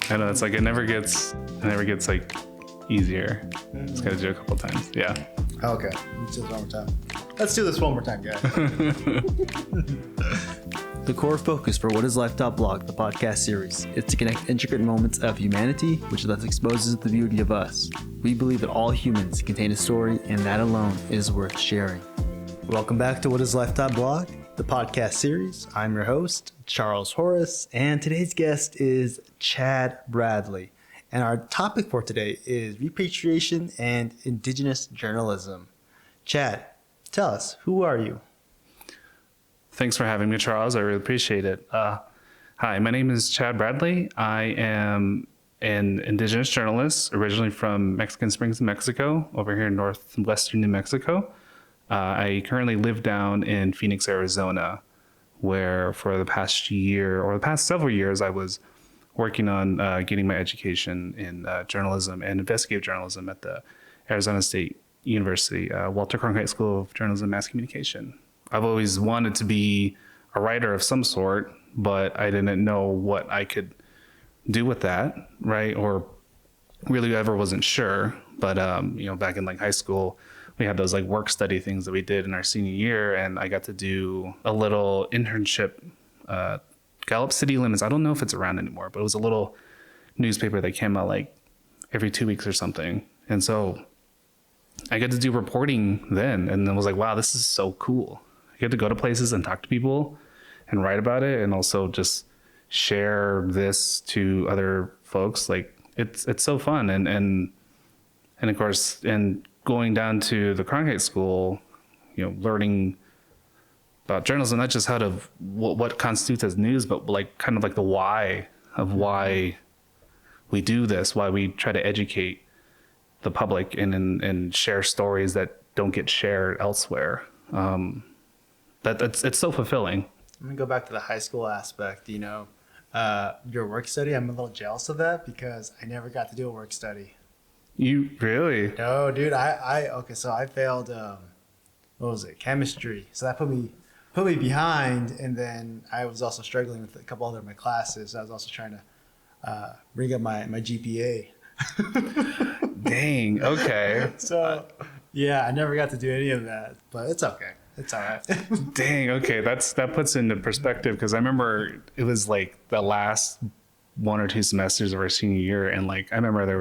I know, it's like it never gets like easier. Just gotta do it a couple times. Yeah. Okay, let's do this one more time. Let's do this one more time, guys. The core focus for Whatislife.blog, the podcast series, is to connect intricate moments of humanity, which thus exposes the beauty of us. We believe that all humans contain a story, and that alone is worth sharing. Welcome back to Whatislife.blog, the podcast series. I'm your host, Charles Horace, and today's guest is Chad Bradley. And our topic for today is repatriation and Indigenous journalism. Chad, tell us, who are you? Thanks for having me, Charles. I really appreciate it. Hi, my name is Chad Bradley. I am an Indigenous journalist, originally from Mexican Springs, Mexico, over here in northwestern New Mexico. I currently live down in Phoenix, Arizona, where for the past year or the past several years, I was working on getting my education in journalism and investigative journalism at the Arizona State University, Walter Cronkite School of Journalism and Mass Communication. I've always wanted to be a writer of some sort, but I didn't know what I could do with that, right? Or really ever wasn't sure. But, back in like high school, we had those like work study things that we did in our senior year. And I got to do a little internship, Gallup City Limits. I don't know if it's around anymore, but it was a little newspaper that came out like every 2 weeks or something. And so I got to do reporting then. And I was like, wow, this is so cool. I get to go to places and talk to people and write about it, and also just share this to other folks. Like it's so fun. And of course, and going down to the Cronkite School, learning about journalism, not just how to what constitutes as news, but like kind of like the why of why we do this, why we try to educate the public and share stories that don't get shared elsewhere. It's so fulfilling. I'm gonna go back to the high school aspect. Your work study. I'm a little jealous of that because I never got to do a work study. You really? No, dude. So I failed. What was it? Chemistry. So that put me behind, and then I was also struggling with a couple other of my classes. I was also trying to bring up my GPA. Dang. Okay. So yeah, I never got to do any of that, but it's okay. It's all right. Dang. Okay. That puts into perspective, because I remember it was like the last 1 or 2 semesters of our senior year, and like I remember there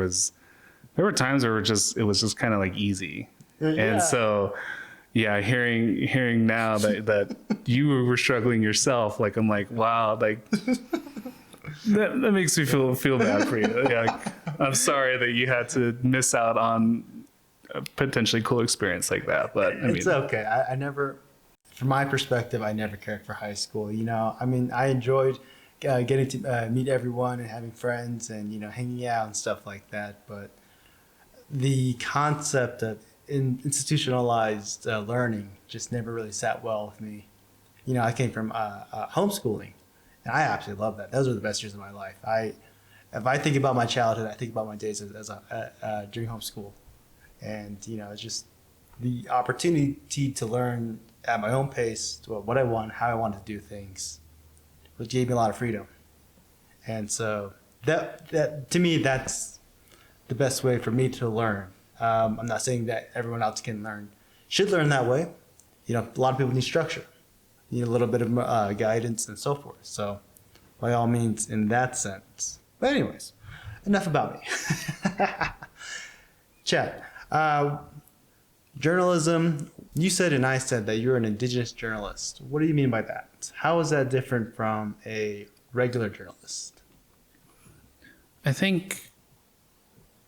were times where it was just kind of like easy, and so yeah, hearing now that you were struggling yourself, like I'm like, wow, like that makes me feel bad for you. Yeah, I'm sorry that you had to miss out on a potentially cool experience like that, but it's okay. I never, from my perspective, I never cared for high school. I enjoyed getting to meet everyone and having friends and hanging out and stuff like that. But the concept of institutionalized learning just never really sat well with me. I came from homeschooling, and I absolutely love that. Those were the best years of my life. If I think about my childhood, I think about my days during homeschool. And, it's just the opportunity to learn at my own pace what I want, how I want to do things, which gave me a lot of freedom. And so that to me, that's the best way for me to learn. I'm not saying that everyone else should learn that way. A lot of people need structure, need a little bit of guidance and so forth. So by all means, in that sense. But anyways, enough about me. Chad. Journalism, you said and I said that you're an Indigenous journalist. What do you mean by that? How is that different from a regular journalist? I think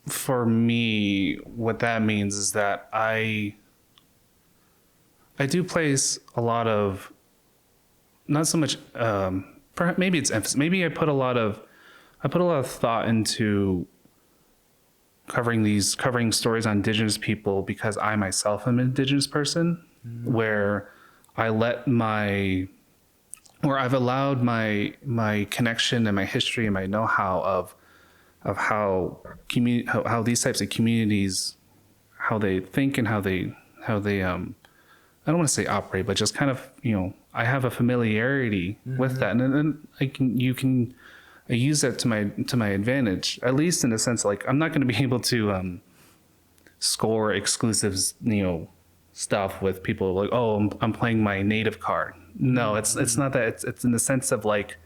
for me, what that means is that I do place a lot of, not so much, perhaps maybe it's emphasis. Maybe I put a lot of thought into covering stories on Indigenous people because I myself am an Indigenous person, where I've allowed my connection and my history and my know-how of how these types of communities, how they think and how they I don't want to say operate, but just kind of, I have a familiarity with that, and then you can I use that to my advantage, at least in the sense like I'm not going to be able to score exclusives, stuff with people like, oh, I'm playing my native card. No, it's not that. It's in the sense of like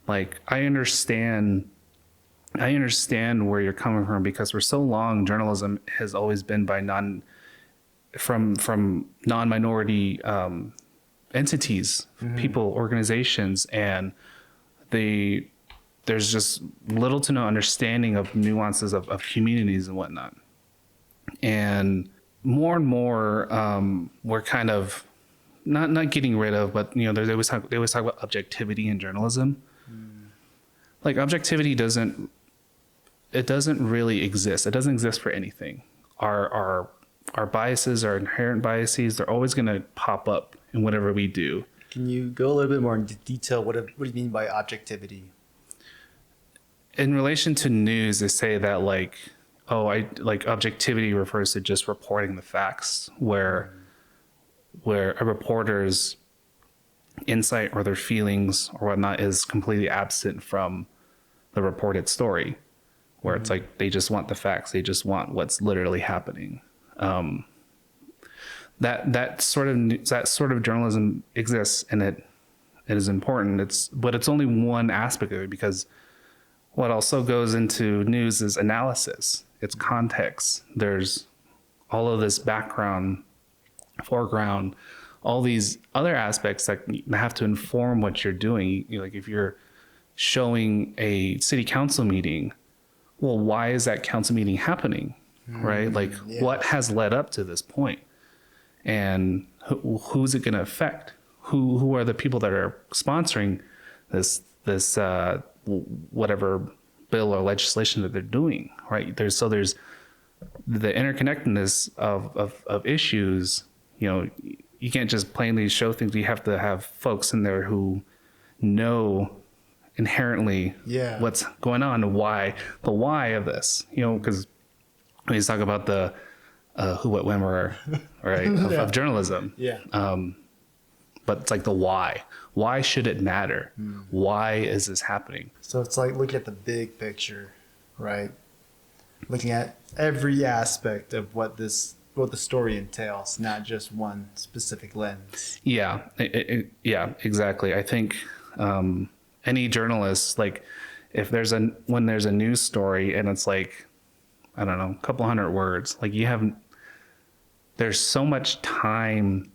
I understand where you're coming from, because for so long journalism has always been by non-minority entities, people, organizations, and there's just little to no understanding of nuances of communities and whatnot. And more, we're kind of not getting rid of, but they always talk about objectivity in journalism. Like objectivity doesn't really exist. It doesn't exist for anything. Our biases, our inherent biases, they're always going to pop up in whatever we do. Can you go a little bit more into detail? What do you mean by objectivity? In relation to news, they say that objectivity refers to just reporting the facts, where a reporter's insight or their feelings or whatnot is completely absent from the reported story, where it's like they just want the facts, they just want what's literally happening. That sort of journalism exists, and it is important. But it's only one aspect of it, because what also goes into news is analysis. It's context. There's all of this background, foreground, all these other aspects that have to inform what you're doing. Like if you're showing a city council meeting, well, why is that council meeting happening? Right? Like what has led up to this point? And who's it going to affect? Who are the people that are sponsoring this whatever bill or legislation that they're doing, right? There's the interconnectedness of issues. You can't just plainly show things. You have to have folks in there who know inherently what's going on, and the why of this. Because when you talk about the who, what, when, where, right, of journalism. Yeah. But it's like the why. Why should it matter? Why is this happening? So it's like looking at the big picture, right? Looking at every aspect of what the story entails, not just one specific lens. Yeah, yeah, exactly. I think any journalist, like when there's a news story and it's like, I don't know, a couple hundred words, like there's so much time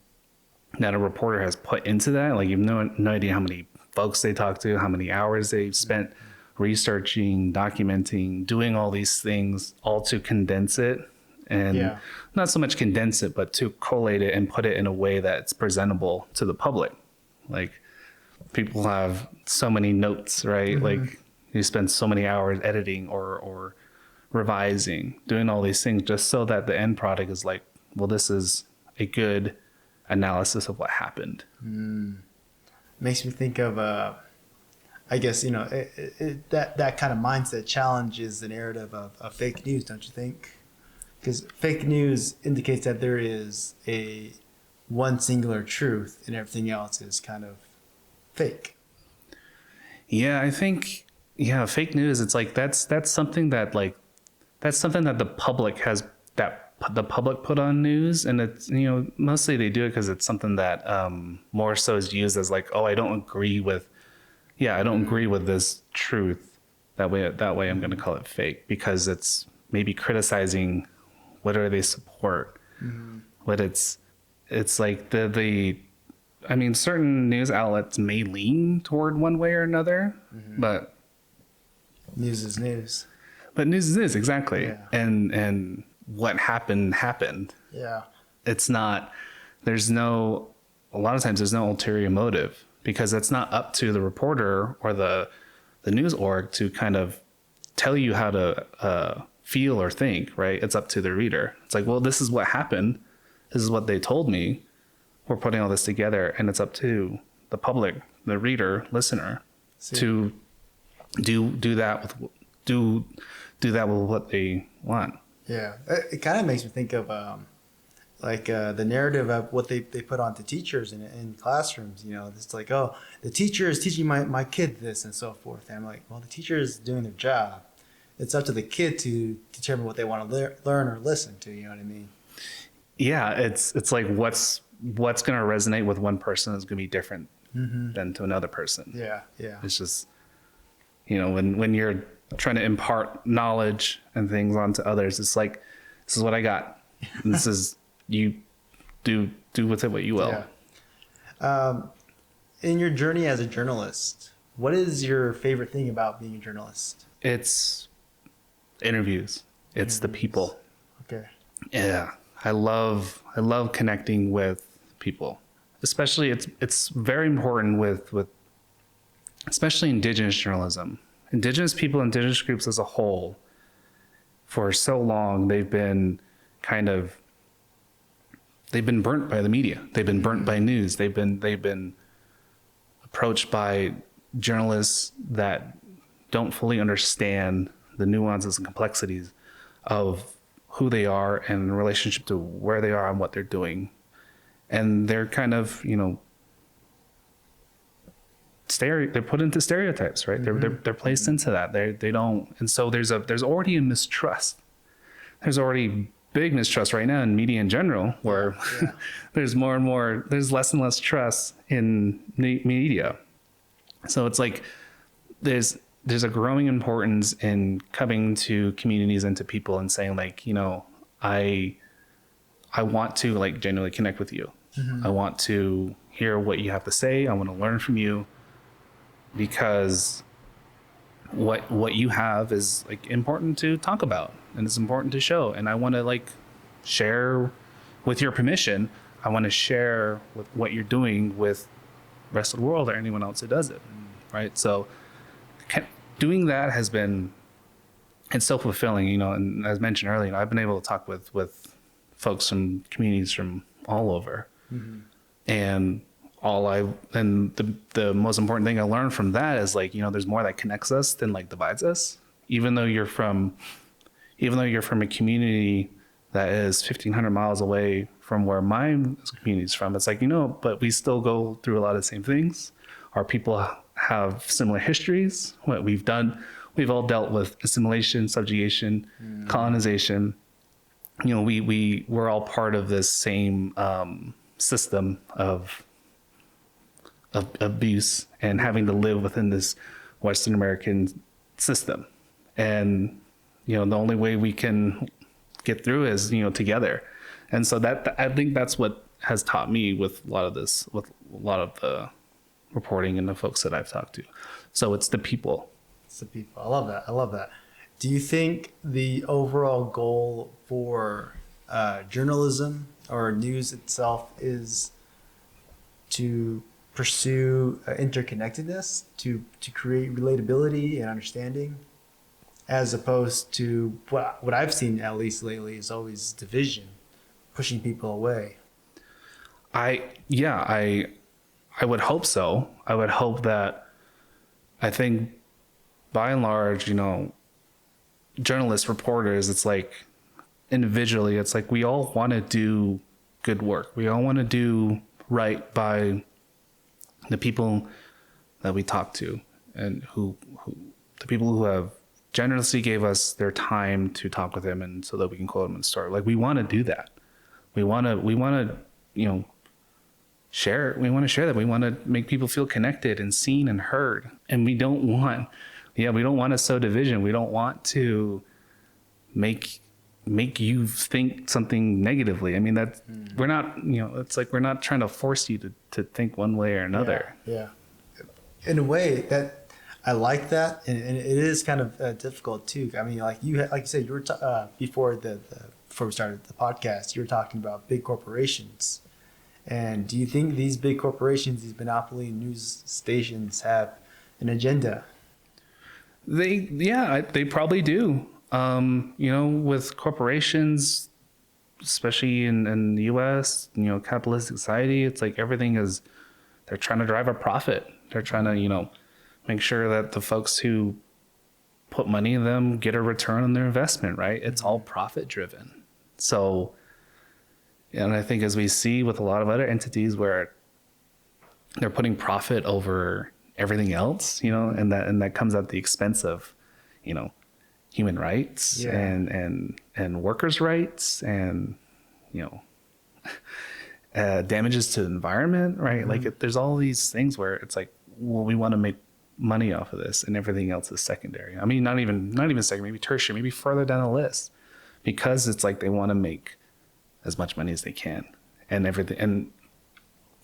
that a reporter has put into that. Like you've no idea how many folks they talk to, how many hours they've spent researching, documenting, doing all these things, all to condense it. And not so much condense it, but to collate it and put it in a way that's presentable to the public. Like people have so many notes, right? Like you spend so many hours editing or revising, doing all these things just so that the end product is like, well, this is a good analysis of what happened. Makes me think of, I guess, that kind of mindset challenges the narrative of fake news, don't you think? Because fake news indicates that there is one singular truth and everything else is kind of fake. Yeah, I think, fake news, it's like that's something that the public put on news, and it's mostly they do it because it's something that more so is used as like, oh, I don't agree with this truth, that way I'm going to call it fake, because it's maybe criticizing whatever they support. But it's like certain news outlets may lean toward one way or another, but news is news. But news is news, exactly. And what happened. Yeah. It's not, a lot of times there's no ulterior motive, because it's not up to the reporter or the news org to kind of tell you how to feel or think, right? It's up to the reader. It's like, well, this is what happened. This is what they told me. We're putting all this together, and it's up to the public, the reader, listener, to do that with what they want. Yeah, it kind of makes me think of like the narrative of what they put onto teachers in classrooms. You know, it's like, oh, the teacher is teaching my kid this and so forth. And I'm like, well, the teacher is doing their job. It's up to the kid to determine what they want to learn or listen to. You know what I mean? Yeah, it's like what's going to resonate with one person is going to be different than to another person. Yeah, yeah. It's just, you know, when you're trying to impart knowledge and things onto others, it's like, this is what I got. And this is, you do with it what you will. Yeah. In your journey as a journalist, what is your favorite thing about being a journalist? It's interviews. It's the people. Okay. Yeah. I love connecting with people. Especially it's very important with especially Indigenous journalism. Indigenous people, Indigenous groups as a whole, for so long they've been burnt by the media. They've been burnt by news. They've been approached by journalists that don't fully understand the nuances and complexities of who they are and in relationship to where they are and what they're doing. And they're kind of, you know, they're put into stereotypes, right? They're placed into that. They don't, and so there's already a mistrust. There's already big mistrust right now in media in general, where there's less and less trust in media. So it's like there's a growing importance in coming to communities and to people and saying, like, you know, I want to, like, genuinely connect with you. I want to hear what you have to say. I want to learn from you, because what you have is, like, important to talk about and it's important to show. And I want to, like, share, with your permission, I want to share with what you're doing with the rest of the world or anyone else who does it. Right. So doing that has been, it's so fulfilling, you know, and as mentioned earlier, I've been able to talk with folks from communities from all over. And the most important thing I learned from that is, like, you know, there's more that connects us than, like, divides us. Even though you're from a community that is 1,500 miles away from where my community is from, it's like, you know, but we still go through a lot of the same things. Our people have similar histories. What we've done, we've all dealt with assimilation, subjugation, colonization. You know, we're all part of this same system of abuse and having to live within this Western American system. And, you know, the only way we can get through is, you know, together. And so that, I think that's what has taught me with a lot of this, with a lot of the reporting and the folks that I've talked to. So it's the people. It's the people. I love that. Do you think the overall goal for journalism or news itself is to pursue interconnectedness, to create relatability and understanding, as opposed to what I've seen, at least lately, is always division, pushing people away? I would hope so. I would hope that, I think by and large, you know, journalists, reporters, it's like individually, it's like we all want to do good work. We all want to do right by the people that we talk to, and who the people who have generously gave us their time to talk with them, and so that we can quote them in the story. Like, we want to do that. We want to, you know, share. We want to share that. We want to make people feel connected and seen and heard. And we don't want to sow division. We don't want to make you think something negatively. I mean, that's, we're not, you know, it's like, we're not trying to force you to think one way or another. Yeah. In a way that I like that. And it is kind of difficult too. I mean, like you said, you were, before we started the podcast, you were talking about big corporations. And do you think these big corporations, these monopoly news stations, have an agenda? They probably do. You know, with corporations, especially in the US, you know, capitalistic society, it's like everything is, they're trying to drive a profit. They're trying to, you know, make sure that the folks who put money in them get a return on their investment, right? It's all profit driven. So, And I think as we see with a lot of other entities where they're putting profit over everything else, and that comes at the expense of, human rights Yeah. and workers' rights and, damages to the environment, right? Like there's all these things where it's like, well, we want to make money off of this and everything else is secondary. I mean, not even second, maybe tertiary, maybe further down the list, because it's like they want to make as much money as they can, and everything. And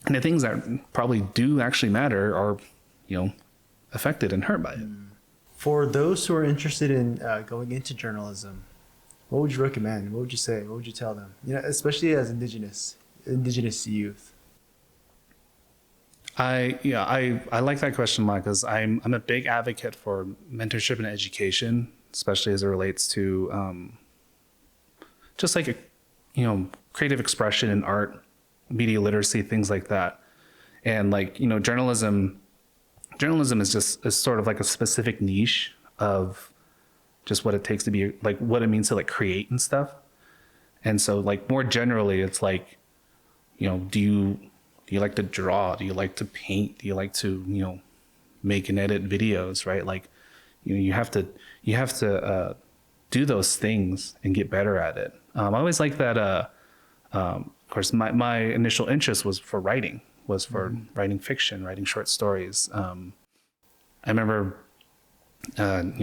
the things that probably do actually matter are, affected and hurt by it. For those who are interested in going into journalism, what would you recommend? What would you say? What would you tell them? Especially as indigenous youth. I like that question, Mike, because I'm a big advocate for mentorship and education, especially as it relates to just like creative expression and art, media literacy, things like that. And like journalism is sort of like a specific niche of just what it takes to be, like what it means to like create and stuff. And so like more generally, it's like, do you like to draw? Do you like to paint? Do you like to, make and edit videos, right? Like, you have to do those things and get better at it. I always like that. Of course, my initial interest was for writing, writing fiction, writing short stories. I remember,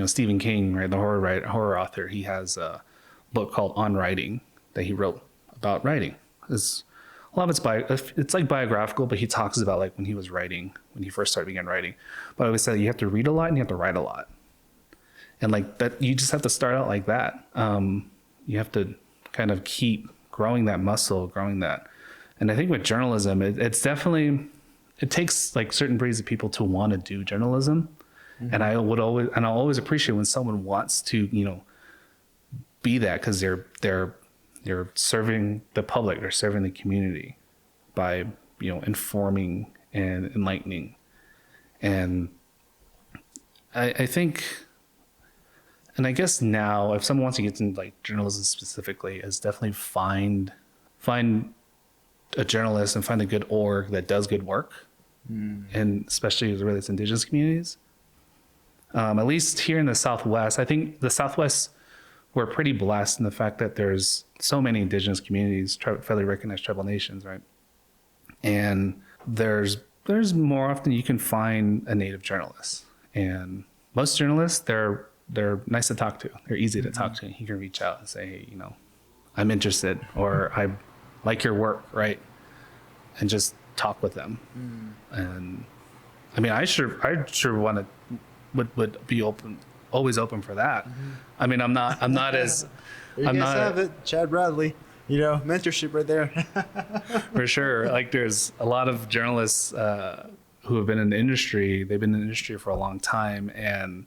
Stephen King, right, the horror author. He has a book called On Writing that he wrote about writing. A lot of it's like biographical, but he talks about like when he was writing, when he first began writing. But I always say you have to read a lot and you have to write a lot, and like that, you just have to start out like that. You have to kind of keep growing that muscle, growing that. And I think with journalism, it takes like certain breeds of people to want to do journalism. Mm-hmm. And I'll always appreciate when someone wants to, be that, because they're serving the public, they're serving the community by, informing and enlightening. And I think, and I guess now if someone wants to get into like journalism specifically, is definitely find a journalist and find a good org that does good work. And especially as it relates to indigenous communities. At least here in the Southwest, I think the Southwest, we're pretty blessed in the fact that there's so many indigenous communities, federally recognized tribal nations, right? And there's more often you can find a native journalist. And most journalists, they're nice to talk to. They're easy to talk to. You can reach out and say, hey, I'm interested, or I like your work, right? And just talk with them. And I mean, I sure would be always open for that. I mean, I'm not as You guys have it, Chad Bradley. Mentorship right there. For sure. Like there's a lot of journalists who have been in the industry. They've been in the industry for a long time, and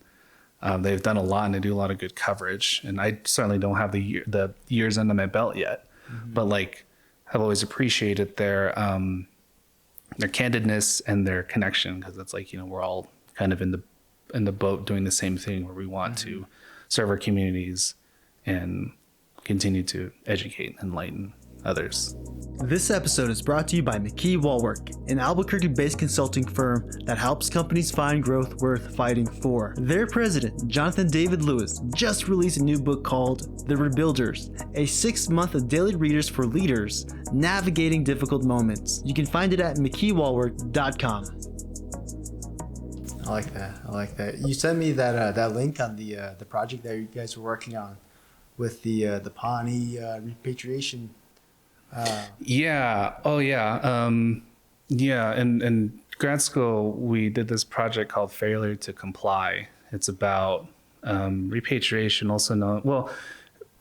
they've done a lot and they do a lot of good coverage. And I certainly don't have the years under my belt yet, but like I've always appreciated their candidness and their connection, because it's like, we're all kind of in the boat doing the same thing, where we want to serve our communities and continue to educate and enlighten others. This episode is brought to you by McKee Wallwork, an Albuquerque-based consulting firm that helps companies find growth worth fighting for. Their president, Jonathan David Lewis, just released a new book called The Rebuilders, a 6-month of daily readers for leaders navigating difficult moments. You can find it at McKeeWallwork.com. I like that. You sent me that link on the project that you guys were working on with the Pawnee repatriation. Yeah. Oh, yeah. Yeah. In grad school, we did this project called Failure to Comply. It's about repatriation, also known, well,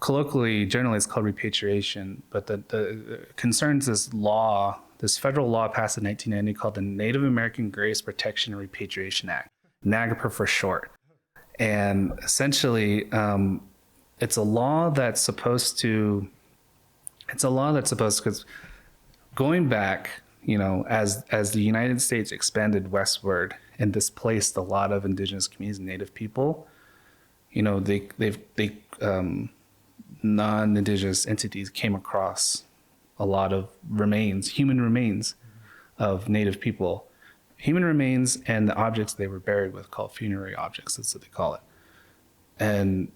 colloquially, generally it's called repatriation, but the concerns this federal law passed in 1990 called the Native American Graves Protection and Repatriation Act, NAGPRA for short. And essentially, it's a law that's supposed to, because going back, as the United States expanded westward and displaced a lot of indigenous communities and native people, they non-indigenous entities came across a lot of human remains of Native people, human remains, and the objects they were buried with, called funerary objects. That's what they call it. And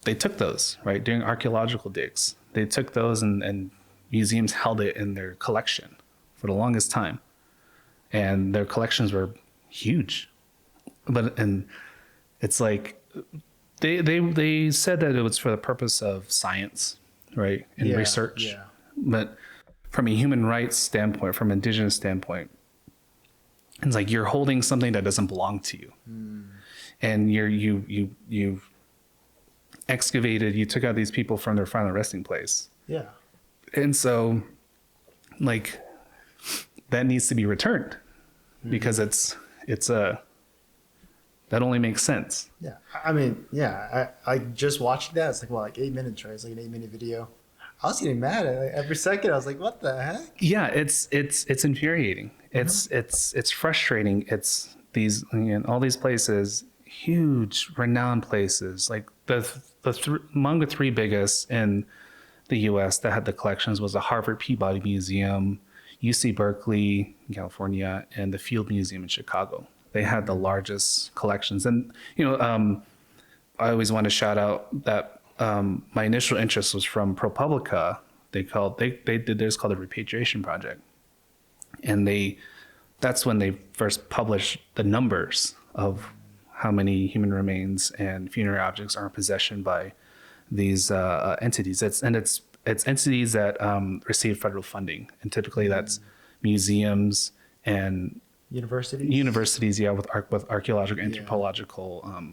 they took those, right, during archaeological digs. They took those, and museums held it in their collection for the longest time. And their collections were huge. And it's like, they said that it was for the purpose of science, right, and research. Yeah. But from a human rights standpoint, from an indigenous standpoint, it's like you're holding something that doesn't belong to you. And you've excavated, you took out these people from their final resting place. Yeah. And so, like, that needs to be returned, because it's that only makes sense. Yeah. I mean, yeah, I just watching that. It's like, well, like 8 minutes, right? It's like an 8-minute video. I was getting mad at every second. I was like, what the heck? Yeah, it's infuriating. It's frustrating. It's these, all these places, huge, renowned places. Like among the three biggest in the U.S. that had the collections was the Harvard Peabody Museum, UC Berkeley in California, and the Field Museum in Chicago. They had the largest collections. And I always want to shout out that my initial interest was from ProPublica. They did theirs called the Repatriation Project, and that's when they first published the numbers of how many human remains and funerary objects are in possession by these entities. It's entities that receive federal funding, and typically that's museums and universities, with archaeological, anthropological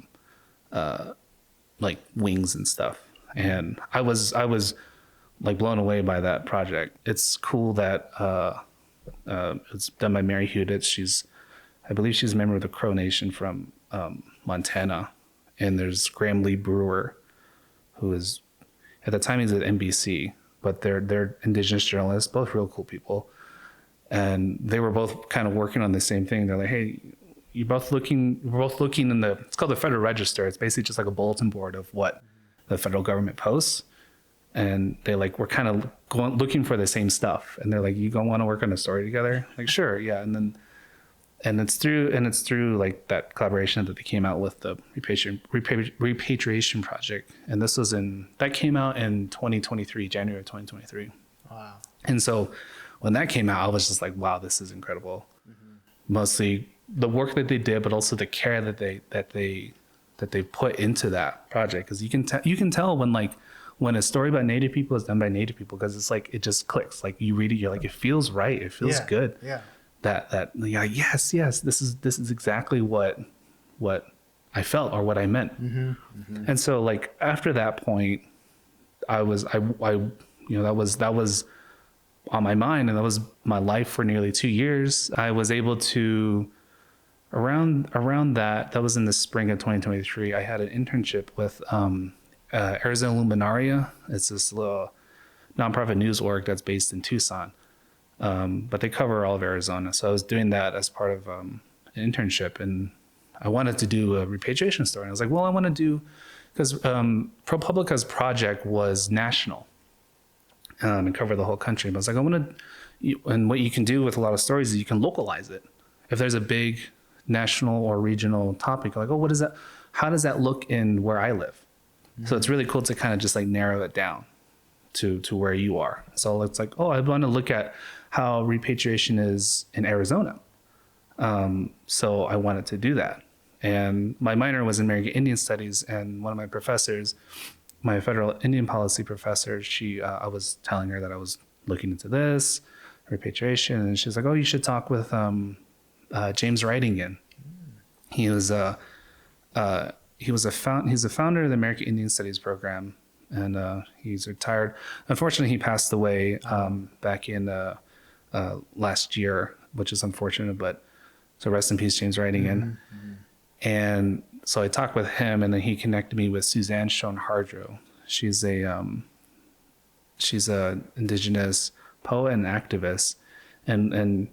like wings and stuff. And I was like blown away by that project. It's cool that it's done by Mary Huditz. I believe she's a member of the Crow Nation from Montana. And there's Graham Lee Brewer, who is, at the time he's at NBC, but they're Indigenous journalists, both real cool people. And they were both kind of working on the same thing. They're like, hey, we're both looking in it's called the Federal Register. It's basically just like a bulletin board of what the federal government posts. And we're kind of looking for the same stuff. And they're like, you don't want to work on a story together? Like, sure, yeah. And it's through like that collaboration that they came out with the repatriation project. And that came out in 2023, January of 2023. Wow. And so when that came out, I was just like, wow, this is incredible. Mostly the work that they did, but also the care that they put into that project. Because you can tell when a story about Native people is done by Native people, because it's like, it just clicks. Like you read it, you're like, it feels right. It feels good. Yeah. Yes, this is exactly what I felt or what I meant. And so like after that point, that was on my mind, and that was my life for nearly 2 years. I was able to, around that was in the spring of 2023, I had an internship with Arizona Luminaria. It's this little nonprofit news org that's based in Tucson. But they cover all of Arizona. So I was doing that as part of an internship, and I wanted to do a repatriation story. And I was like, well, I want to do, because ProPublica's project was national and cover the whole country. But I was like, and what you can do with a lot of stories is you can localize it. If there's a big national or regional topic, like, oh, what is that? How does that look in where I live? So it's really cool to kind of just like narrow it down to where you are. So it's like, oh, I want to look at how repatriation is in Arizona. So I wanted to do that. And my minor was in American Indian Studies, and one of my professors, my federal Indian policy professor, I was telling her that I was looking into this, repatriation, and she's like, oh, you should talk with James Wrightingham. He's a founder of the American Indian Studies program, and he's retired. Unfortunately, he passed away back in last year, which is unfortunate, but so rest in peace, James Wrightingham. And so I talked with him, and then he connected me with Suzanne Schoen Hardrow. She's a Indigenous poet and activist, and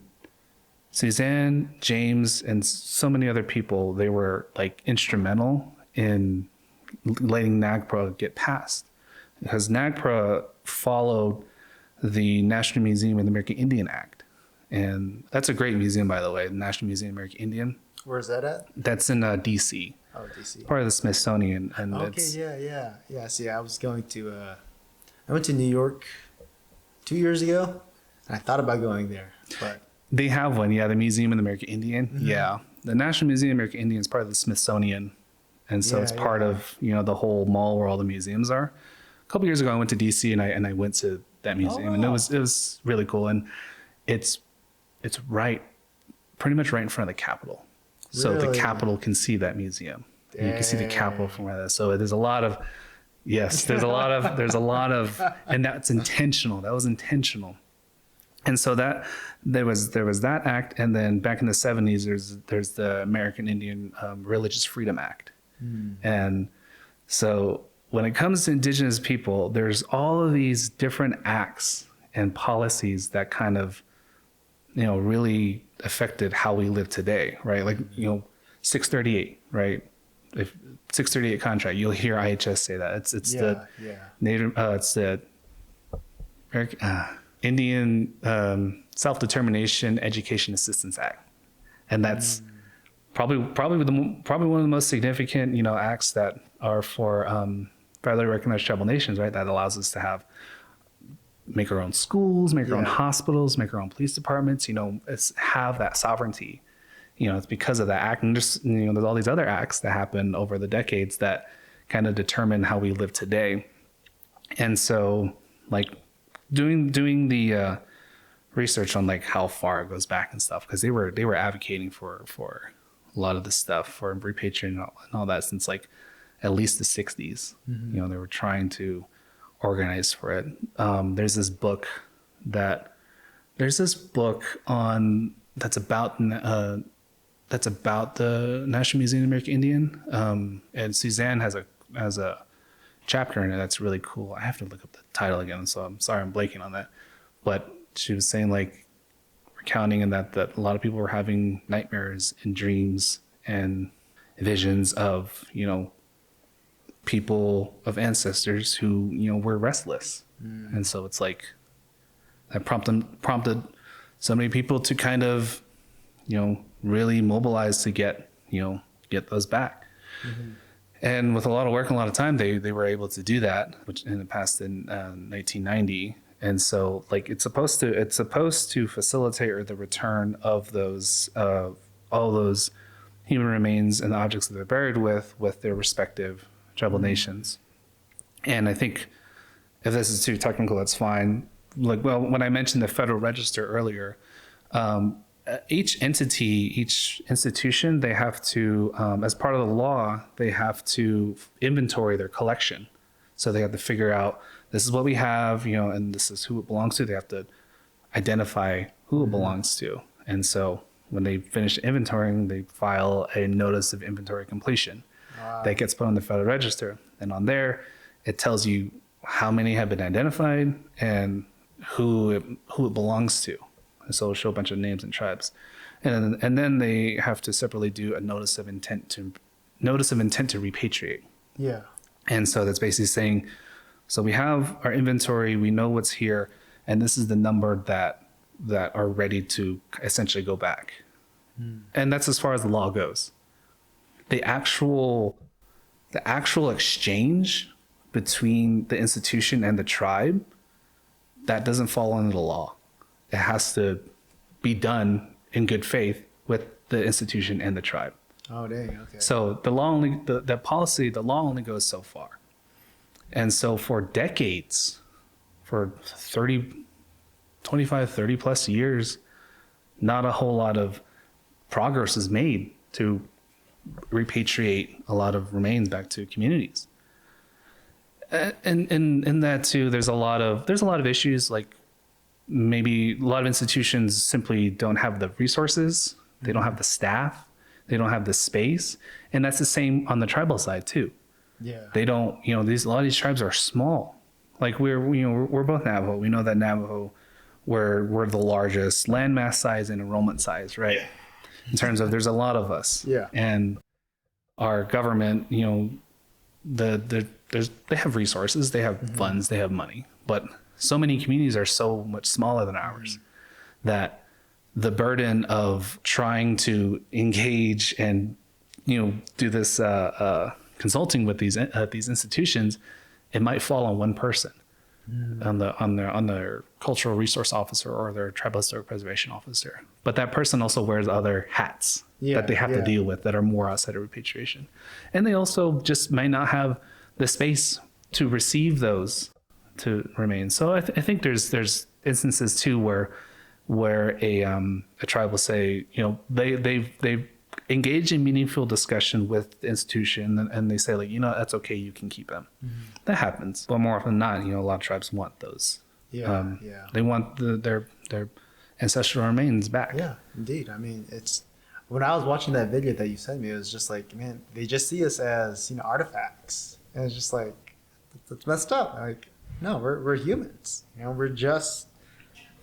Suzanne, James, and so many other people, they were like instrumental in letting NAGPRA get passed, because NAGPRA followed the National Museum of the American Indian Act. And that's a great museum, by the way, the National Museum of the American Indian. Where's that at? That's in D.C. Oh, DC. Part of the Smithsonian. And Okay, yeah. See, I was going to, I went to New York 2 years ago, and I thought about going there, but they have one, the Museum of the American Indian. Mm-hmm. Yeah. The National Museum of the American Indian is part of the Smithsonian. And so it's part of, the whole mall where all the museums are. A couple years ago, I went to DC and I went to that museum, and it was really cool. And it's pretty much right in front of the Capitol. So the Capitol can see that museum. Dang. You can see the Capitol from where that is. So there's a lot of, and that's intentional. That was intentional. And so that there was that act, and then back in the 70s, there's the American Indian Religious Freedom Act. And so when it comes to Indigenous people, there's all of these different acts and policies that kind of, really affected how we live today, right? Like, 638, right? If 638 contract, you'll hear IHS say that. It's the Native, it's the Indian Self-Determination Education Assistance Act, and that's probably one of the most significant acts that are for federally recognized tribal nations, right? That allows us to make our own schools, make our own hospitals, make our own police departments. Have that sovereignty. It's because of that act, and just there's all these other acts that happen over the decades that kind of determine how we live today. And so, like, doing the research on like how far it goes back and stuff, because they were advocating for a lot of this stuff, for repatriation and all that, since like at least the 60s. They were trying to organize for it. There's this book on that's about the National Museum of the American Indian, and Suzanne has a chapter in it that's really cool. I have to look up the title again, so I'm sorry I'm blanking on that. But she was saying, like, recounting and that a lot of people were having nightmares and dreams and visions of people of ancestors who were restless. And so it's like that prompted so many people to kind of really mobilize to get those back. And with a lot of work and a lot of time, they were able to do that, which in the past in 1990. And so, like, it's supposed to facilitate the return of those all those human remains and the objects that they're buried with their respective tribal nations. And I think if this is too technical, that's fine. Like, well, when I mentioned the Federal Register earlier, each institution, they have to, as part of the law, they have to inventory their collection. So they have to figure out, this is what we have, and this is who it belongs to. They have to identify who it belongs to. And so when they finish inventorying, they file a notice of inventory completion. Wow. That gets put on the Federal Register. And on there, it tells you how many have been identified and who it belongs to. And so it'll show a bunch of names and tribes. And then they have to separately do a notice of intent to repatriate. Yeah. And so that's basically saying, so we have our inventory, we know what's here, and this is the number that are ready to essentially go back. And that's as far as the law goes. The actual exchange between the institution and the tribe, that doesn't fall under the law. It has to be done in good faith with the institution and the tribe. Oh, dang. Okay. So the law only goes so far. And so for decades, for 25, 30 plus years, not a whole lot of progress is made to repatriate a lot of remains back to communities. And in that too, there's a lot of issues, like maybe a lot of institutions simply don't have the resources, they don't have the staff, they don't have the space, and that's the same on the tribal side too. Yeah, they don't. A lot of these tribes are small. Like we're both Navajo. We know that Navajo, we're the largest landmass size and enrollment size, right? Yeah. In terms of, there's a lot of us. Yeah, and our government, they have resources, they have funds, they have money, but so many communities are so much smaller than ours that the burden of trying to engage and, do this consulting with these institutions, it might fall on one person, on their cultural resource officer or their tribal historic preservation officer. But that person also wears other hats that they have to deal with that are more outside of repatriation. And they also just might not have the space to receive those to remain. So I think there's instances too where a tribe will say, they've engaged in meaningful discussion with the institution, and they say, like, that's okay, you can keep them. That happens, but more often than not, a lot of tribes want those. They want their ancestral remains back. Yeah, indeed. I mean, it's when I was watching that video that you sent me, it was just like, man, they just see us as artifacts, and it's just like, it's messed up. Like, no, we're humans. We're just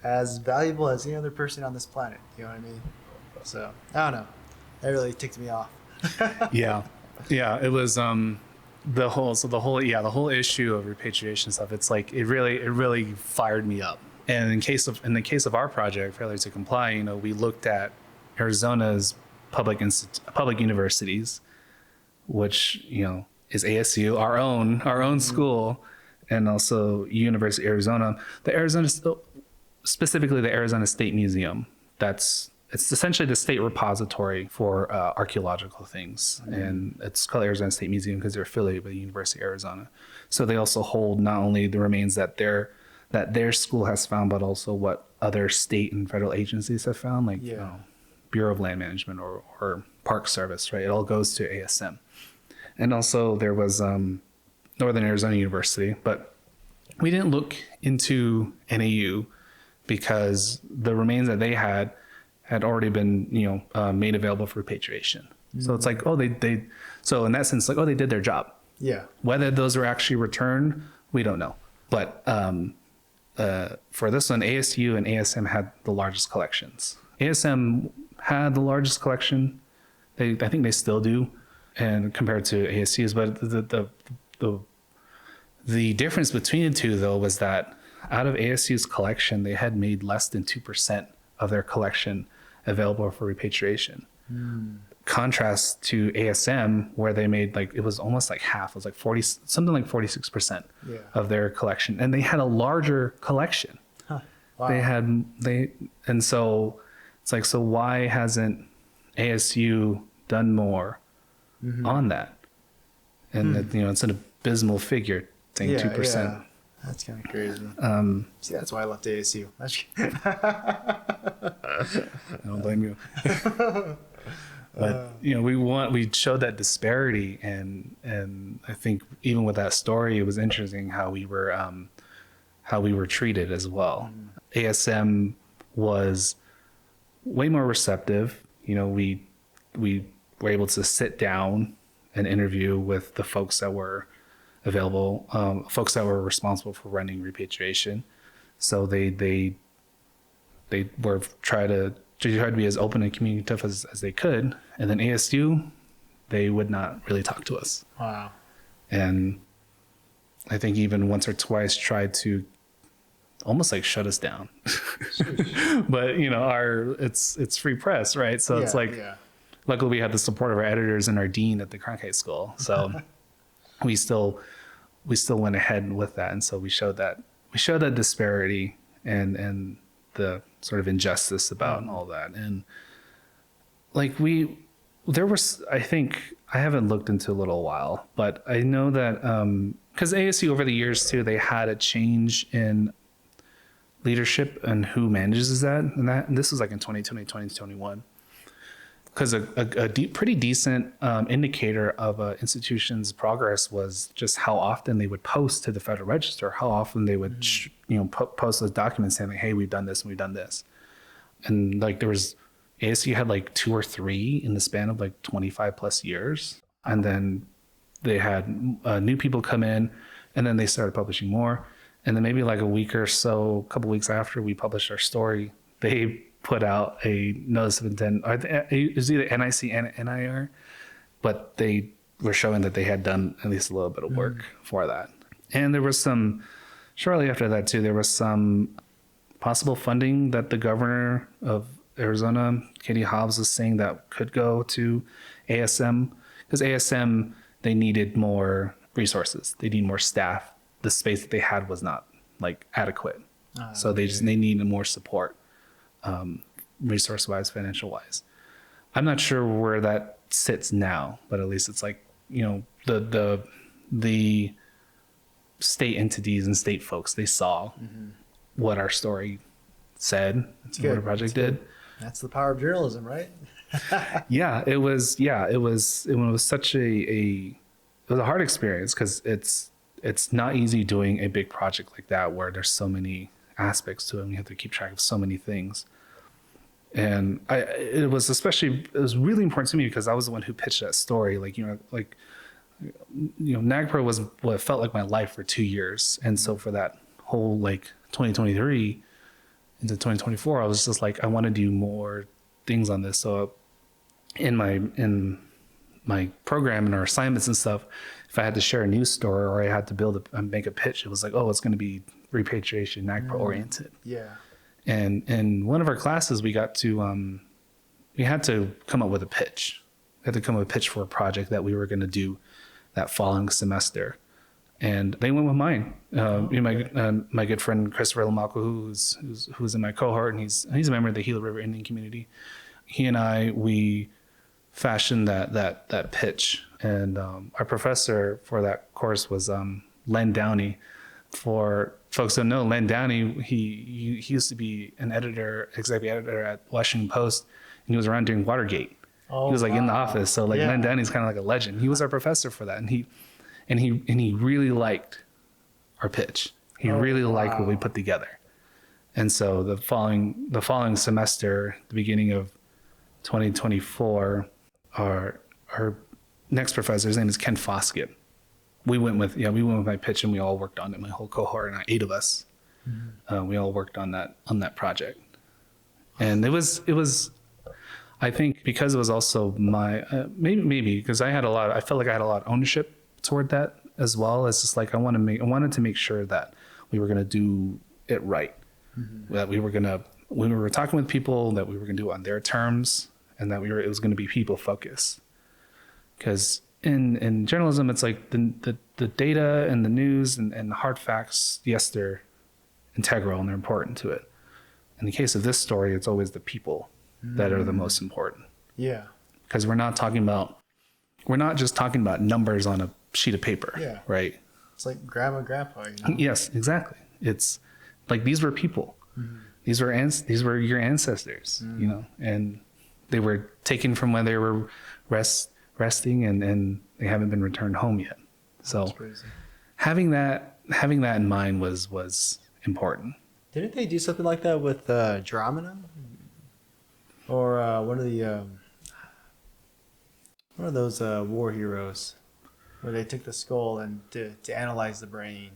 as valuable as any other person on this planet. You know what I mean? So I don't know. That really ticked me off. Yeah. It was the whole issue of repatriation stuff. It's like it really fired me up. And in the case of our project, Failure to Comply, we looked at Arizona's public universities, which is ASU, our own school, and also University of Arizona. Specifically the Arizona State Museum. It's essentially the state repository for archaeological things. And it's called Arizona State Museum because they're affiliated with the University of Arizona. So they also hold not only the remains that their school has found, but also what other state and federal agencies have found, like Bureau of Land Management or Park Service, right? It all goes to ASM. And also there was Northern Arizona University, but we didn't look into NAU because the remains that they had already been, made available for repatriation. So it's like, so in that sense, like, they did their job. Yeah. Whether those were actually returned, we don't know. But for this one, ASU and ASM had the largest collections. ASM had the largest collection. I think they still do, and compared to ASU's. But the difference between the two, though, was that out of ASU's collection, they had made less than 2% of their collection available for repatriation. Contrast to ASM, where they made it was almost like half. It was like 46% of their collection, and they had a larger collection. Huh. Wow. And so it's like, so why hasn't ASU done more on that? And that, it's an abysmal figure, saying 2%. Yeah. That's kind of crazy. See, that's why I left ASU. I don't blame you. But we showed that disparity, and I think even with that story, it was interesting how we were treated as well. ASM was way more receptive. We were able to sit down and interview with the folks that were available, folks that were responsible for running repatriation. So they were tried to be as open and communicative as they could. And then ASU, they would not really talk to us. Wow. And I think even once or twice tried to almost like shut us down. But it's free press, right? So it's like, luckily we had the support of our editors and our dean at the Cronkite School. So we still went ahead with that. And so we showed that disparity and the sort of injustice about all that. And I think I haven't looked into a little while, but I know that because ASU over the years too, they had a change in leadership and who manages that. And this was like in 2020, 2021. Because a pretty decent indicator of an institution's progress was just how often they would post to the Federal Register, how often they would post those documents saying, like, hey, we've done this and we've done this. And there was ASU had 2 or 3 in the span of 25 plus years. And then they had new people come in, and then they started publishing more. And then maybe a week or so, a couple weeks after we published our story, they put out a notice of intent. It was either NIC and NIR, but they were showing that they had done at least a little bit of work for that. And there was some shortly after that too, there was some possible funding that the governor of Arizona, Katie Hobbs, was saying that could go to ASM, because ASM, they needed more resources. They need more staff. The space that they had was not like adequate. So they needed more support, resource wise, financial wise. I'm not sure where that sits now, but at least it's like, you know, the state entities and state folks, they saw what our story said, what our project did. That's the power of journalism, right? It was such it was a hard experience, because it's not easy doing a big project like that where there's so many aspects to it and you have to keep track of so many things. And it was really important to me because I was the one who pitched that story. NAGPRO was what felt like my life for 2 years. And so for that whole 2023 into 2024, I was just like, I want to do more things on this. So in my program and our assignments and stuff, if I had to share a news story or I had to make a pitch, it was like, oh, it's going to be repatriation, NAGPRO oriented. Yeah. And in one of our classes, we had to come up with a pitch. We had to come up with a pitch for a project that we were going to do that following semester. And they went with mine. My good friend Christopher Lamalco, who's in my cohort, and he's a member of the Gila River Indian community. He and I, we fashioned that pitch. And our professor for that course was Len Downey. For folks who don't know, Len Downey, he used to be an executive editor at Washington Post, and he was around during Watergate. He was in the office. So Len Downey's kind of like a legend. He was our professor for that. And he really liked our pitch. He really liked what we put together. And so the following semester, the beginning of 2024, our next professor, his name is Ken Foskett. We went with my pitch, and we all worked on it. My whole cohort, and 8 of us, we all worked on that project. And it was, I think, because it was also my maybe because I felt like I had a lot of ownership toward that as well. It's just like I wanted to make sure that we were going to do it right. That we were when we were talking with people, that we were going to do it on their terms, and that it was going to be people focused. Because in journalism, it's like the data and the news and the hard facts, yes, they're integral and they're important to it. In the case of this story, it's always the people that are the most important. Yeah. Because we're not just talking about numbers on a sheet of paper. Yeah. Right. It's like grandma, grandpa. You know? Yes, exactly. It's like these were people. These were your ancestors, and they were taken from when they were resting and they haven't been returned home yet. So having that in mind was important. Didn't they do something like that with Dramina? Or one of those war heroes, where they took the skull and to analyze the brain?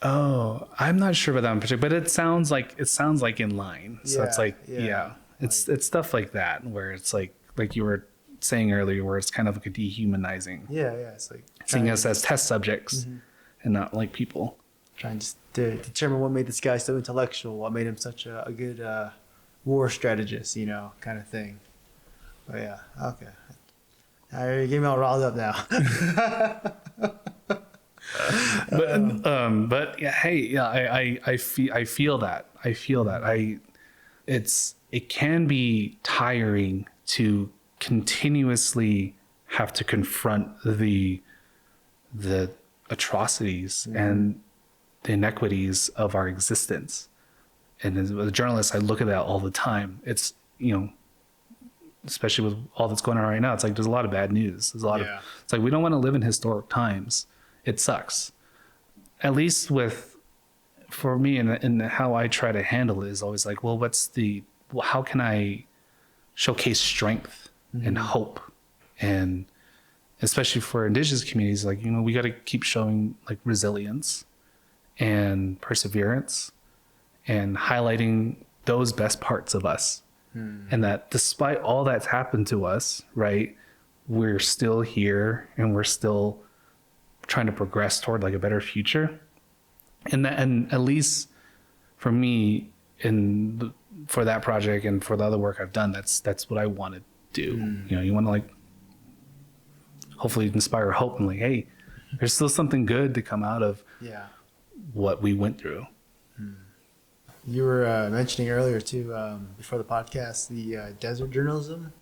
Oh, I'm not sure about that in particular, but it sounds like in line. So it's it's stuff like that where it's like you were saying earlier, where it's kind of like a dehumanizing. It's like seeing us as test subjects and not like people. Trying to determine what made this guy so intellectual, what made him such a good war strategist, kind of thing. But yeah, okay. You're getting me all riled up now. But yeah, hey, yeah, I feel that. It can be tiring to continuously have to confront the atrocities and the inequities of our existence. And as a journalist, I look at that all the time. It's, especially with all that's going on right now, it's like there's a lot of bad news. There's a lot it's like we don't want to live in historic times. It sucks. At least for me and how I try to handle it is always like, well, how can I showcase strength and hope? And especially for Indigenous communities, like, we got to keep showing like resilience and perseverance and highlighting those best parts of us. And that despite all that's happened to us, right, we're still here and we're still trying to progress toward like a better future. and at least for me, for that project and for the other work I've done, that's what I want to do. You know, you want to like hopefully inspire hope and like, hey, there's still something good to come out of what we went through. You were mentioning earlier too, before the podcast, the desert journalism.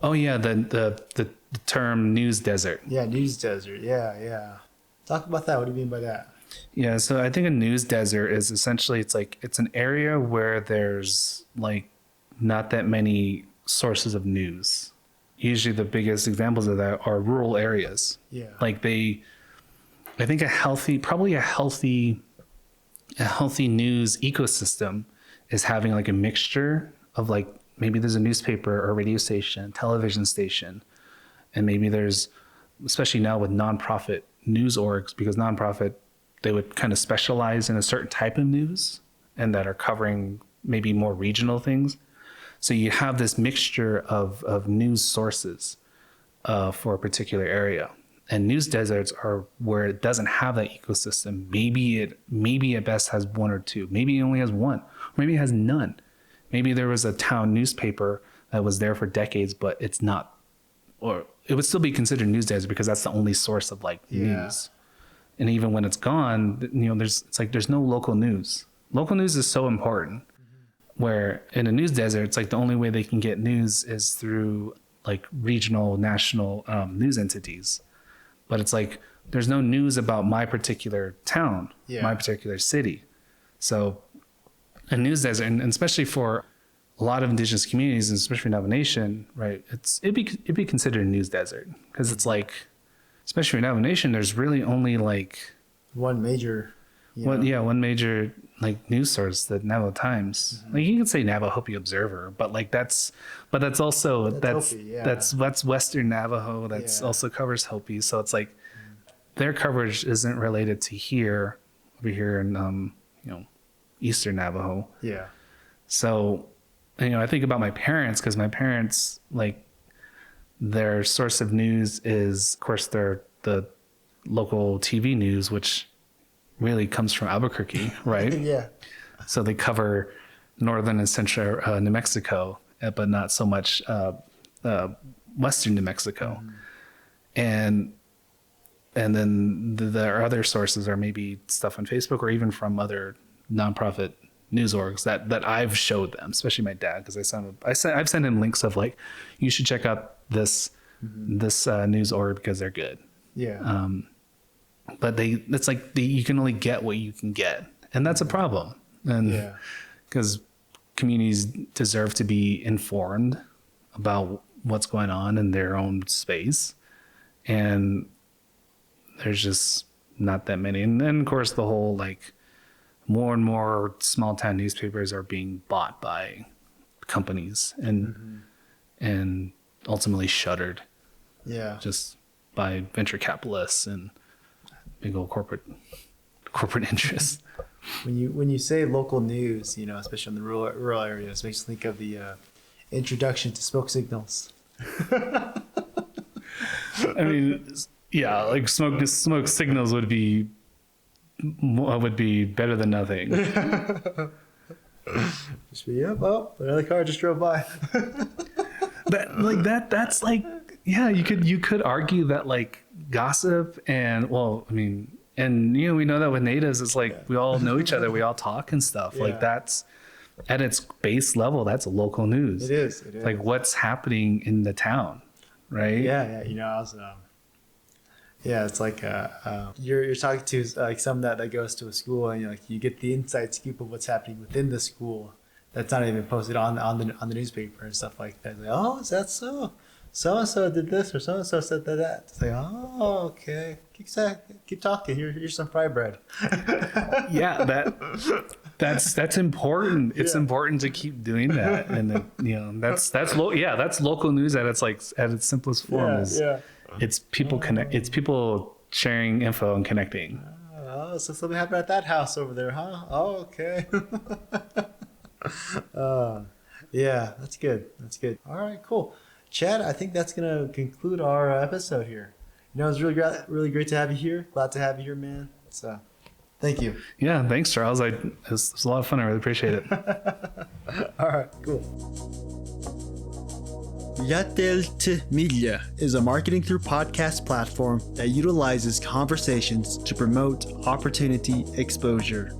Oh yeah, the term news desert. Yeah, news desert. Yeah. Talk about that. What do you mean by that? Yeah, so I think a news desert is essentially it's an area where there's like not that many sources of news. Usually the biggest examples of that are rural areas. Yeah. Like I think a healthy news ecosystem is having like a mixture of like maybe there's a newspaper or radio station, television station, and maybe there's, especially now with nonprofit news orgs, because nonprofit, they would kind of specialize in a certain type of news and that are covering maybe more regional things. So you have this mixture of news sources for a particular area. And news deserts are where it doesn't have that ecosystem. Maybe at best has one or two. Maybe it only has one. Or maybe it has none. Maybe there was a town newspaper that was there for decades, but it's not, or it would still be considered news desert because that's the only source of like news. And even when it's gone, you know, there's no local news. Local news is so important. Where in a news desert, it's like the only way they can get news is through like regional, national news entities. But it's like there's no news about my particular town, my particular city. So a news desert, and especially for a lot of indigenous communities, and especially Navajo Nation, right? It'd be considered a news desert because it's like, especially in Navajo Nation, there's really only like one major, one major like news source, the Navajo Times. Like you can say Navajo Hopi Observer, but like that's also that's Hopi, that's Western Navajo. That's also covers Hopi. So it's like their coverage isn't related to over here in Eastern Navajo. Yeah. So I think about my parents, because my parents, like, their source of news is, of course, the local TV news, which really comes from Albuquerque, right? Yeah. So they cover northern and central New Mexico, but not so much western New Mexico. And then the other sources are maybe stuff on Facebook or even from other nonprofit news orgs that I've showed them, especially my dad, because I've sent him links of like, you should check out this news org because they're good. Yeah. But it's like you can only get what you can get, and that's a problem. And because communities deserve to be informed about what's going on in their own space, and there's just not that many. And then of course the whole like more and more small town newspapers are being bought by companies and ultimately shuttered. Yeah. Just by venture capitalists and big old corporate interests. When you say local news, especially in the rural areas, makes me think of the introduction to smoke signals. I mean, yeah, like smoke signals would be better than nothing. Just be, well, another car just drove by. That's like, yeah, you could argue that like gossip and we know that with natives, it's like we all know each other, we all talk and stuff. Yeah. Like that's at its base level, that's local news. It is. Like what's happening in the town, right? Yeah. I was, it's like you're talking to like someone that goes to a school, and you get the inside scoop of what's happening within the school that's not even posted on the newspaper and stuff like that. Like, oh, is that so? So and so did this, or so and so said that. It's like, oh, okay. Keep talking. Here's some fry bread. Yeah, that's important. It's important to keep doing that, and then, that's local news at its simplest form. It's people It's people sharing info and connecting. Oh, so something happened at that house over there, huh? Oh, okay. Yeah, that's good. All right, cool. Chad, I think that's going to conclude our episode here. It was really great to have you here. Glad to have you here, man. Thank you. Yeah, thanks, Charles. It was a lot of fun. I really appreciate it. All right, cool. Whatislife is a marketing through podcast platform that utilizes conversations to promote opportunity exposure.